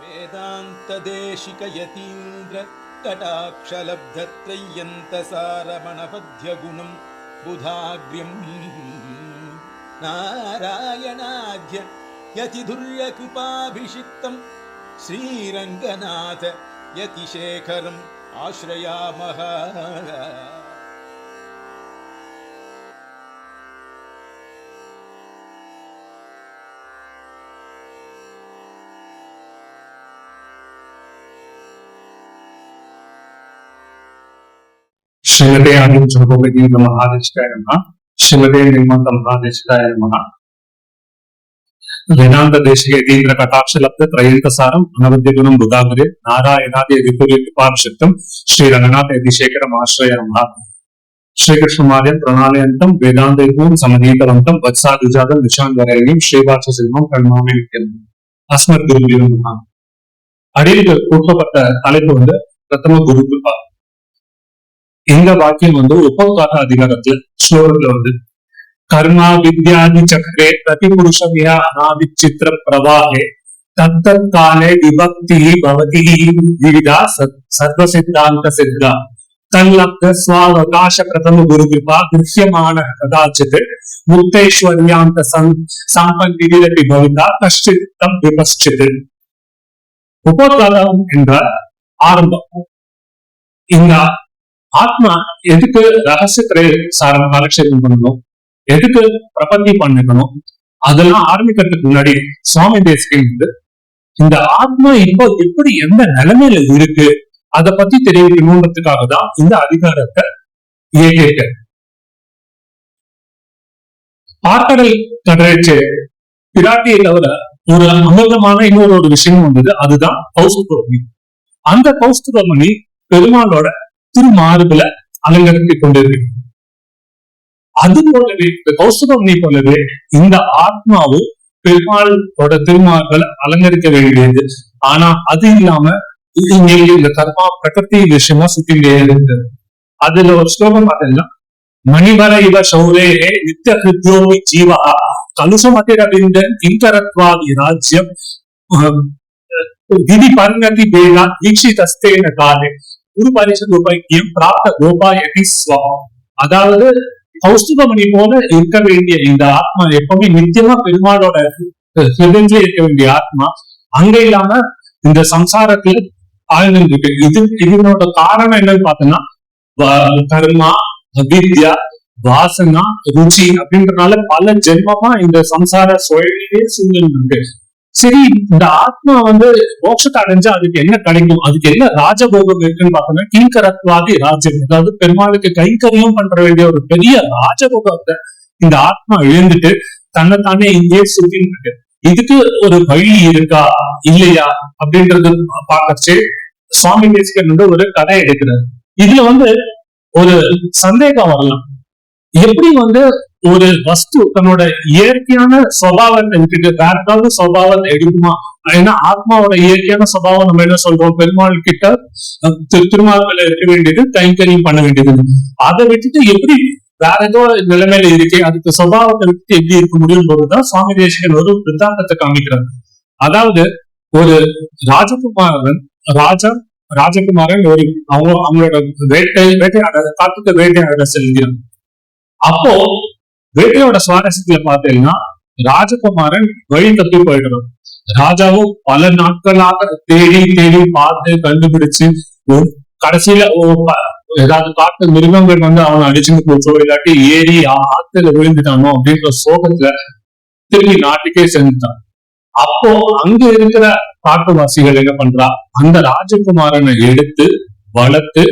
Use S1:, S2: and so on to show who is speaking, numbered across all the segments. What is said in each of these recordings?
S1: वेदान्तदेशिकयतीन्द्र कटाक्षलब्धत्रय्यन्तसारमणपद्यगुणं बुधाग्र्यम् नारायणाद्य यतिधुर्यकृपाभिषिक्तं श्रीरङ्गनाथ यतिशेखरम् आश्रयामः।
S2: श्रीमते आदित्य महादेशिकाय नमः। श्रीमते निर्मंत महादेशिकाय नमः। वेदांत देशिक यतीन्द्र कटाक्षलब्ध त्रयंतसारम अनवद्यगुणं बुधाग्रे नारायणादि यतिकृपाभिषिक्तं श्रीरंगनाथ यतिशेखरम् आश्रयामः। श्रीकृष्णमार्यं प्रणालयन्तं वेदान्तैकं समधीतवन्तं वत्सादुजातं निशान्तवरेण्यं श्रीवाससिंहं प्रणमामि नित्यम्। अस्मद्गुरुभ्यो नमः। அடியில் கொடுக்கப்பட்ட தலைப்பு பிரதம குரு கிருபா. இந்த வாக்கியம் உபகார அதிகாரத்துல ஸ்லோகத்துல கர்மா வித்யாதி சக்கரே பிரதிபுருஷமியா அநாதி சித்திர பிரவாகே தத்தத் காலே விபக்தி பவதி விவிதா சர்வ சித்தாந்த சித்தா தல்லப்த ஸ்வாவகாச பிரதம குரு கிருபா திருஷ்யமான கதாச்சித் முக்தேஸ்வர்யாந்த சம்பந்தி பவிதா கஷ்டித்தம் விபஷ்டித். உபகாரம் என்ற ஆரம்பம். இந்த ஆத்மா எதுக்கு ரகசியத்திலே சாரம் காலக்ஷேபம் பண்ணணும், எதுக்கு பிரபத்தி பண்ணிக்கணும், அதெல்லாம் ஆரம்பிக்கிறதுக்கு முன்னாடி சுவாமி தேசிகன் இந்த ஆத்மா இப்போ எப்படி எந்த நிலைமையில இருக்கு அதை பத்தி தெரிவிக்கணுன்றதுக்காக தான் இந்த அதிகாரத்தை இயக்கியிருக்க. பார்க்கடல் கடற்சே பிராட்டியை தவிர ஒரு அமிர்தமான இன்னொரு விஷயம் அதுதான் கௌஸ்துபமணி. அந்த கௌஸ்துபமணி பெருமாளோட திருமார்புல அலங்கரித்துக் கொண்டிருக்கு. அது போலவே இந்த கௌஸ்துபமணி போலவே இந்த ஆத்மாவும் பெருமாளோட திருமார்புல அலங்கரிக்க வேண்டியது. ஆனா அது இல்லாம இந்த கர்மா பிரகிருதி விஷயமா சுத்திலே இருக்கு. அதுல ஒரு ஸ்லோகம் பார்த்தீங்கன்னா மணிவர இவ சௌரே நித்திய கிருத்யோமி ஜீவா கலுசமதிரவிந்த கிங்கரத்வாதி ராஜ்யம் விதி பரிணதி பேதா தீட்சிதஸ்தேன காலே குரு பரிஷத் உபைக்கியம் பிராப்த கோபாயதி ஸ்வம். அதாவது கௌஸ்துபமணி போல இருக்க வேண்டிய இந்த ஆத்மா எப்பவுமே நித்தியமா பெருமாளோட ஹிருதயத்திலே இருக்க வேண்டிய ஆத்மா அங்க இல்லாம இந்த சம்சாரத்துல ஆழ்ந்திருக்கு. இதனோட காரணம் என்னன்னு பார்த்தோம்னா கர்மா, அவித்யா, வாசனா, ருச்சி அப்படின்றதுனால பல ஜென்மமா இந்த சம்சார சுழலிலே சூழ்நிலை. சரி, இந்த ஆத்மா மோட்சத்தை அடைஞ்சா அதுக்கு என்ன கிடைக்கும், அதுக்கு என்ன ராஜபோகம் இருக்குன்னு பார்த்தோம்னா கிங்கரத்வாதி ராஜ்யம், அதாவது பெருமாளுக்கு கைங்கரியம் பண்ற வேண்டிய ஒரு பெரிய ராஜபோகத்தை இந்த ஆத்மா இழந்துட்டு தன்னைத்தானே இங்கே சுத்தின்னு இருக்கு. இதுக்கு ஒரு வழி இருக்கா இல்லையா அப்படின்றது பார்க்கச்சு சுவாமி தேசிகன் ஒரு கதை எடுக்கிறார். இதுல ஒரு சந்தேகம் வரலாம். எப்படி ஒரு வஸ்து தன்னோட இயற்கையான சுபாவத்தை விட்டுட்டு வேற ஏதாவது சுபாவத்தை எடுக்குமா? ஏன்னா ஆத்மாவோட இயற்கையான சுபாவம் நம்ம என்ன சொல்றோம், பெருமாள் கிட்ட திருமார்புல இருக்க வேண்டியது, கைங்கரியம் பண்ண வேண்டியது. அதை விட்டுட்டு எப்படி வேற ஏதோ நிலைமையில இருக்கு, அதுக்கு சுபாவத்தை விட்டுட்டு எப்படி இருக்க முடியும் போதுதான் சுவாமி தேசிகன் ஒரு சித்தாந்தத்தை காமிக்கிறாங்க. அதாவது ஒரு ராஜகுமாரன் ஒரு அவங்களோட வேட்டையாட காட்டுக்கு வேட்டையாட செல்கிறான். அப்போ வேட்டையோட சுவாரஸ்யத்துல பார்த்தீங்கன்னா ராஜகுமாரன் வழி தப்பி போயிடுறான். ராஜாவும் பல நாட்களாக தேடி பார்த்து கண்டுபிடிச்சு கடைசியில ஏதாவது காட்டு மிருகங்கள் அவனை அடிச்சுட்டு போச்சோ இல்லாட்டி ஏறி ஆத்துல விழுந்துட்டானோ அப்படின்ற சோகத்துல திரும்பி நாட்டுக்கே செஞ்சுட்டான். அப்போ அங்க இருக்கிற காட்டுவாசிகள் என்ன பண்றா, அந்த ராஜகுமாரனை எடுத்து வளர்த்து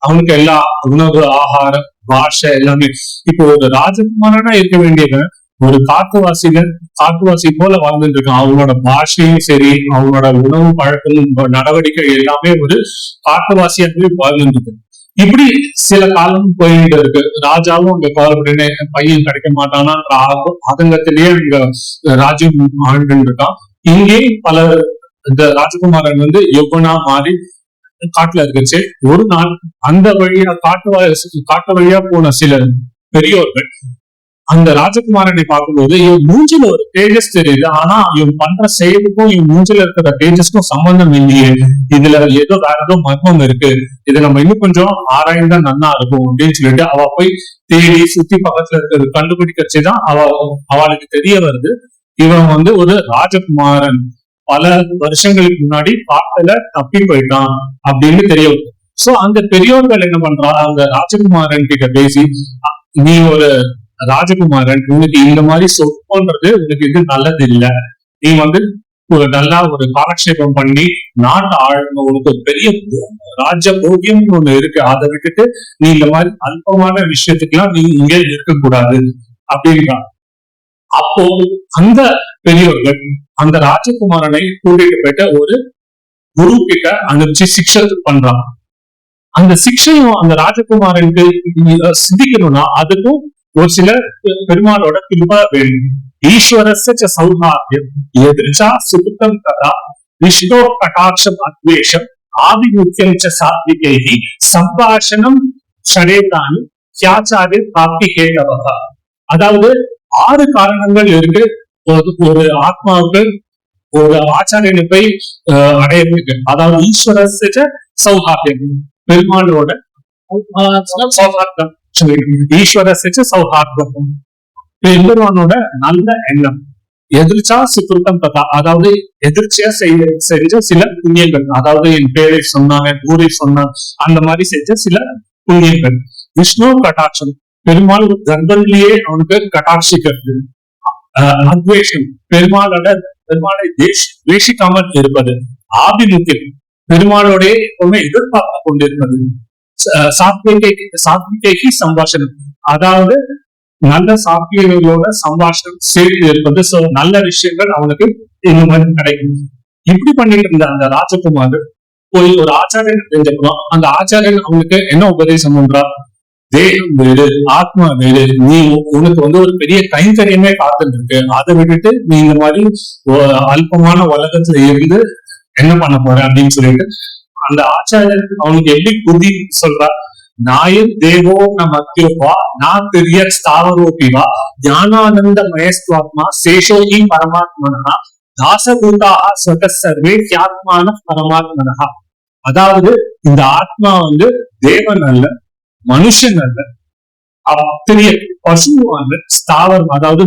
S2: அவனுக்கு எல்லா உணவு, ஆகாரம், பாஷை எல்லாமே. இப்போ ஒரு ராஜகுமாரனா இருக்க வேண்டியவன் ஒரு காட்டுவாசி போல வாழ்ந்துட்டு இருக்கான். அவனோட பாஷையும் சரி, அவனோட உணவு பழக்கம், நடவடிக்கை எல்லாமே ஒரு காட்டுவாசியாகவே வாழ்ந்துட்டு. இப்படி சில காலம் போயிட்டு இருக்கு. ராஜாவும் அங்க காலப்படினே பையன் கிடைக்க மாட்டானான்ற ஆதங்கத்திலேயே அங்க ராஜ்யம் ஆண்டு இருக்கான். இங்கே பல இந்த ராஜகுமாரன் யௌவனா மாறி காட்டுல இருக்குச்சு. ஒரு நாள் அந்த வழியா காட்டு வழியா போன சில பெரியோர்கள் அந்த ராஜகுமாரனை பார்க்கும்போது இவன் மூஞ்சில ஒரு தேஜஸ் தெரியுது, ஆனா இவன் பண்ற செயலுக்கும் இவன் மூஞ்சில இருக்கிற தேஜஸ்க்கும் சம்பந்தம் இல்லையே, இதுல ஏதோ வேற ஏதோ மர்மம் இருக்கு, இதை நம்ம இன்னும் கொஞ்சம் ஆராய்ந்தா நல்லா இருக்கும் அப்படின்னு சொல்லிட்டு அவ போய் தேடி சுத்தி பக்கத்துல இருக்கிறது கண்டுபிடிக்கச்சுதான் அவளுக்கு தெரிய வருது இவன் ஒரு ராஜகுமாரன், பல வருஷங்களுக்கு முன்னாடி காட்டுல தப்பி போயிட்டான் அப்படின்னு தெரிய வருது. சோ அந்த பெரியோர்கள் என்ன பண்றா, அந்த ராஜகுமாரன் கிட்ட பேசி, நீ ஒரு ராஜகுமாரன், உனக்கு இந்த மாதிரி சொற்பன்றது உனக்கு இது நல்லது இல்ல, நீ ஒரு நல்லா ஒரு காலக்ஷேபம் பண்ணி நாட்டை ஆழணும், உனக்கு ஒரு பெரிய ராஜ போகியம்னு ஒண்ணு இருக்கு, அதை விட்டுட்டு நீ இந்த மாதிரி அல்பமான விஷயத்துக்கெல்லாம் நீ இங்க இருக்கக்கூடாது அப்படின்றான். அப்போ அந்த பெரியவர்கள் அந்த ராஜகுமாரனை கூட்டிட்டு போயிட்ட ஒரு குரு கிட்ட அனுப்பிச்சு சிக்ஷை பண்றான். அந்த சிக்ஷையும் அந்த ராஜகுமாரனுக்கு சிந்திக்கணும்னா அதுக்கும் ஒரு சில பெருமாளோட கிருபா வேணும். ஈஸ்வரஸ்ய சௌஹார்யம் எதிர்ச்சா சுகுத்தம் கதா விஷ்ணோ கடாட்சம் அத்வேஷம் ஆதிமுக்கியம் ச சாத்விகைஹி சம்பாஷணம் ஷடேதானி தியாச்சாரிய பிராப்தி ஹேதவஹ. அதாவது 6 காரணங்கள் இருக்கு ஒரு ஆத்மாவுக்கு ஒரு ஆச்சாரியனை போய் அடையிறதுக்கு. அதாவது ஈஸ்வரஸ்ய சௌஹார்யம், பெருமாளோட சௌஹார்தம், ஈஸ்வரஸ்ய சௌஹார்தம், பெருமானோட நல்ல எண்ணம், எதிர்ச்சா சுக்கிருத்தம் கதா, அதாவது எதிர்ச்சியா செஞ்ச சில புண்ணியங்கள், அதாவது என் பேரை சொன்னாங்க, ஊரை சொன்னாங்க, அந்த மாதிரி செஞ்ச சில புண்ணியங்கள். விஷ்ணு கட்டாட்சம், பெருமாள் கர்ப்பத்திலேயே அவனுக்கு கட்டாட்சிக்கிறது. அத்வேஷம், பெருமாளை துவேஷிக்காமல் இருப்பது. ஆபிமுக்கியம், பெருமாளோடைய எப்பவுமே எதிர்பார்த்து கொண்டிருப்பது. சாத்விகைக்கு சம்பாஷணம், அதாவது நல்ல சாத்விகளோட சம்பாஷணம் சேர்த்து இருப்பது. சோ நல்ல விஷயங்கள் அவனுக்கு இந்த மாதிரி கிடைக்கும். இப்படி பண்ணிட்டு இருந்த அந்த ராஜகுமார் போய் ஒரு ஆச்சாரியன் தெரிஞ்சப்பறம் அந்த ஆச்சாரியன் அவனுக்கு என்ன உபதேசம் பண்றார், தேகம் வேறு ஆத்மா வேறு, நீ உனக்கு ஒரு பெரிய கைங்கரியமே காத்துட்டு இருக்கு, அதை விட்டுட்டு நீ இந்த மாதிரி அல்பமான உலகத்துல இருந்து என்ன பண்ண போற அப்படின்னு சொல்லிட்டு அந்த ஆச்சாரியன் அவனுக்கு எப்படி புத்தி சொல்றா, நாயம் தேவோ நமக்கிருப்பா நான் பெரிய ஸ்தாவரோபிவா ஞானானந்த மயஸ்வாத்மா சேஷோகி பரமாத்மனா தாசபூதாக ஸ்வத சர்வே ஆத்மான பரமாத்மனா. அதாவது இந்த ஆத்மா தேவன் அல்ல, மனுஷன் அல்ல, பெரிய பசுவான ஸ்தாவரம், அதாவது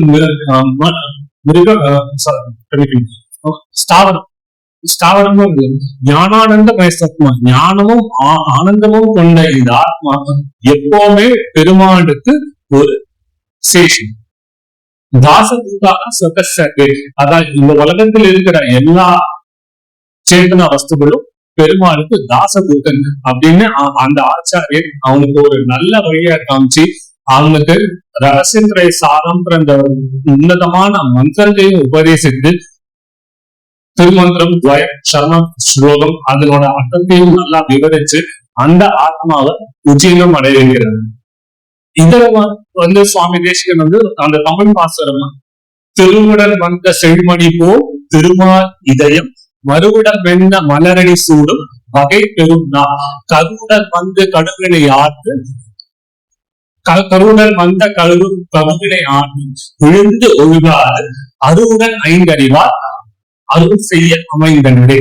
S2: ஸ்தாவரம் ஞானானந்த மயசத்மா, ஞானமும் ஆனந்தமும் கொண்ட இந்த ஆத்மா எப்பவுமே பெருமாளுக்கு ஒரு சேஷன். தாசபூதாக ஸ்வதசர்வே, அதாவது இந்த உலகத்தில் இருக்கிற எல்லா சேத்தன வஸ்துகளும் பெருமாளுக்கு தாசபூதன் அப்படின்னு அந்த ஆச்சாரியன் அவனுக்கு ஒரு நல்ல வழியா காமிச்சு அவனுக்கு ரகசியத்துறை சாரம் அந்த உன்னதமான மந்திரத்தையும் உபதேசித்து திருமந்திரம் சர்மம் ஸ்லோகம் அதனோட அர்த்தத்தையும் நல்லா விவரிச்சு அந்த ஆத்மாவை உஜீனம் அடைய வைக்கிறார். இத சுவாமி தேசிகன் அந்த தமிழ் பாசுரம், திருவுடன் வந்த செழுமணி போ திருமால் இதயம் மறுவிடம் வெண்ண மலரடி சூடும் வகை பெருந்தா கருவுடன் கடுவினை ஆற்று கருவுடன் கடுவினை ஆற்று விழுந்து ஒழுகாது அருவுடன் 5 அறிவார் அருள் செய்ய அமைந்தனே.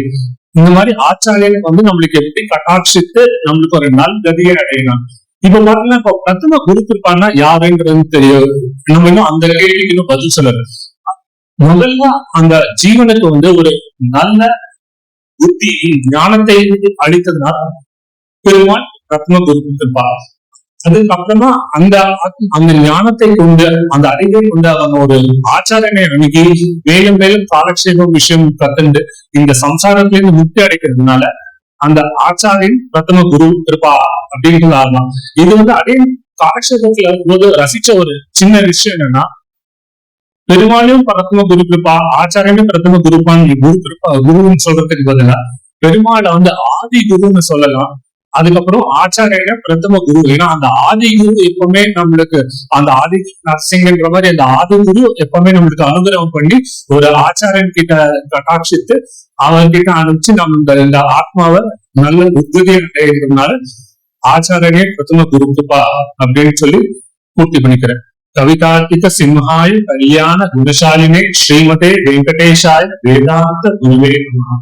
S2: இந்த மாதிரி ஆச்சாரியன் நம்மளுக்கு எப்படி கட்டாட்சித்து நம்மளுக்கு ஒரு நல் கதியை அடையலாம். இப்ப பாத்தீங்கன்னா இப்ப பிரதம குரு கிருப்பான்னா யாருங்கிறது தெரியும், நம்ம இன்னும் அந்த கேள்விக்கு இன்னும் பதில் சொல்லல. முதல்ல அந்த ஜீவனுக்கு ஒரு நல்ல புத்தி ஞானத்தை அளித்ததுனால பெருமாள் ரத்ன குரு கொடுத்திருப்பார். அதுக்கப்புறமா அந்த ஞானத்தை கொண்டு அந்த அறிவை கொண்டு அவன் ஒரு ஆச்சாரனை அணுகி மேலும் மேலும் காலக்ஷேபம் விஷயம் கத்துண்டு இந்த சம்சாரத்திலிருந்து முக்தி அடைக்கிறதுனால அந்த ஆச்சாரின் ரத்ன குரு இருப்பா அப்படின்றது ஆகலாம். இது அதே காலக்ஷேபத்துல போது ரசிச்ச ஒரு சின்ன விஷயம் என்னன்னா, பெருமாளையும் பிரதம குரு கிருப்பா ஆச்சாரியனும் பிரதம குருப்பான்னு குருன்னு சொல்றதுக்கு பதிலா பெருமாளை ஆதி குருன்னு சொல்லலாம். அதுக்கப்புறம் ஆச்சாரிய பிரதம குரு, ஏன்னா அந்த ஆதி குரு எப்பவுமே நம்மளுக்கு அந்த ஆதி நரசிங்கன்ற மாதிரி அந்த ஆதி குரு எப்பவுமே நம்மளுக்கு அனுகிரகம் பண்ணி ஒரு ஆச்சாரியன் கிட்ட கட்டாட்சித்து அவர்கிட்ட அனுப்பிச்சு நம்ம இந்த ஆத்மாவை நல்ல உத்கதியை அடைகிறதுனால ஆச்சாரியனே பிரதம குரு கிருப்பா அப்படின்னு சொல்லி பூர்த்தி பண்ணிக்கிறேன். கவிதார்த்திக சிம்ஹாய கல்யாண குணசாலினே ஸ்ரீமதே வெங்கடேஷாய வேதாந்த குருவே நமஹ.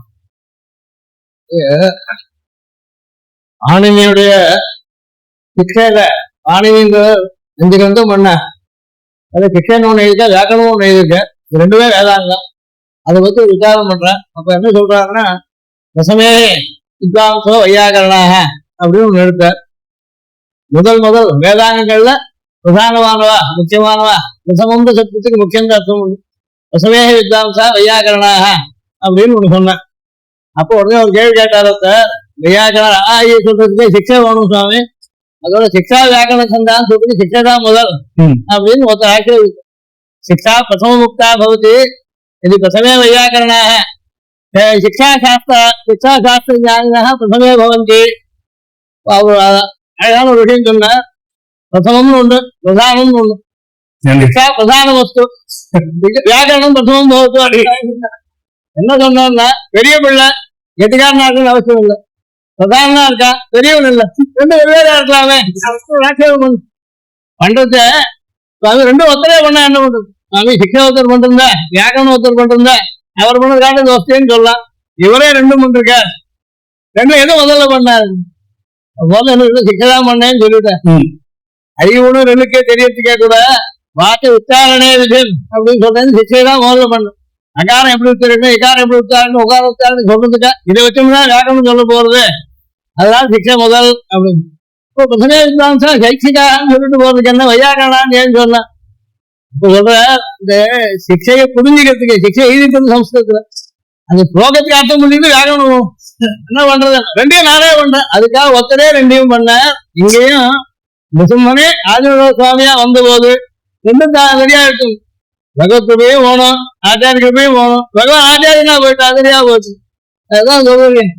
S3: ஆணினியுடைய சிக்ஷையில ஆணினின்ற 5 கிரந்தம் பண்ண அது சிக்ஷன் ஒண்ணு எழுதிக்க வியாக்கரணம் ஒண்ணு எழுதிக்க இது ரெண்டுமே வேதாந்தம். அதை பத்தி விசாரம் பண்றேன். அப்ப என்ன சொல்றாங்கன்னா ரசமே வித்வாம்சோ வையாகரணாக அப்படின்னு ஒண்ணு எடுத்த முதல் வேதாங்கங்கள்ல பிரதானமானவா முக்கியமானவா ரசமந்த சத்துக்கு முக்கியம் அர்த்தம் உண்டு. ரசமே வித்வாம்சா வையாகரணாக அப்படின்னு ஒண்ணு சொன்னேன். அப்போ உடனே ஒரு கேள்வி கேட்டார வையாக்கரண சொல்றதுக்கு சிக்ஷை வேணும் சுவாமி, அதோட சிக்ஷா வியாக்கரண சந்தான்னு சொல்றது சிக்ஷை தான் முதல் அப்படின்னு ஒருத்தர் ஆக்கிரமி. சிக்ஷா பிரசம முக்தா பவதி இது பிரசமே வையாக்கரணாக சிக்ஷாசாஸ்திர ஞானினாக பிரசமே பவந்தி. அழகான ஒரு விஷயம் சொன்ன பிரசமம்னு ஒண்ணு பிரதானம்னு ஒண்ணு. சிக்ஷா பிரதான வஸ்து, வியாக்கரணம் பிரசமம் பவத்து அப்படின்னு என்ன சொன்னா பெரிய பிள்ளை கெட்டிக்காரனா அவசியம் இல்லை, பிரதானா இருக்கா பெரியவன் இல்லை, ரெண்டு வெவ்வேறா இருக்கலாமே பண்றது. அது ரெண்டும் ஒத்தரே பண்ணா என்ன பண்றது? சுவாமி சிக்ஷா ஒருத்தர் பண்ணிருந்தா வியாக்கரணம் ஒருத்தர் பண்ணிருந்தா அவர் பண்ணதுக்கான வசதின்னு சொல்லலாம். இவரே ரெண்டும் பண்ணிருக்க, ரெண்டும் எதுவும் முதல்ல பண்ணாரு. முதல்ல என்ன சிக்ஷதான் பண்ணேன்னு சொல்லிட்டேன். அறிவுன்னு ரெண்டுக்கே தெரியறதுக்கே கூட வாக்கு வித்தாரணே விஜன் அப்படின்னு சொல்றேன். சிக்ஷை தான் முதல்ல பண்ணு. அகாரம் எப்படி உச்சரிக்கணும், இகாரம் எப்படி உச்சாரணும், உகார உச்சாரணம் சொல்றதுக்கா இதை வச்சோம்னா வியாக்கரணம் சொல்ல போறது. அதனால சிக்ஷை முதல் அப்படின்னு. இப்போ பிரசனே வித்வாம்சா சைக்ஷிகான்னு சொல்லிட்டு போறதுக்கு என்ன வையாகரணான்னு ஏன்னு சொன்னா இப்ப சொல்ற இந்த சிக்ஷையை புரிஞ்சுக்கிறதுக்கு சிக்ஷை எழுதிக்கிறது சம்ஸ்கிருதத்துல அந்த ஸ்லோகத்துக்கு அர்த்தம் புரிஞ்சுட்டு வியாகரணம் என்ன பண்றது? ரெண்டையும் நானே பண்றேன். அதுக்காக ஒத்தரே ரெண்டையும் பண்ண. இங்கேயும் முசும்மனே ஆதிநட சுவாமியா வந்த போது ரெண்டும் சரியா இருக்கும். பகவத் கிருபையும் போகணும், ஆச்சாரிய கிருபையும் போகணும். பகவான் ஆச்சாரியனா போயிட்டு சரியா போச்சு. அதுதான் சொல்றேன்.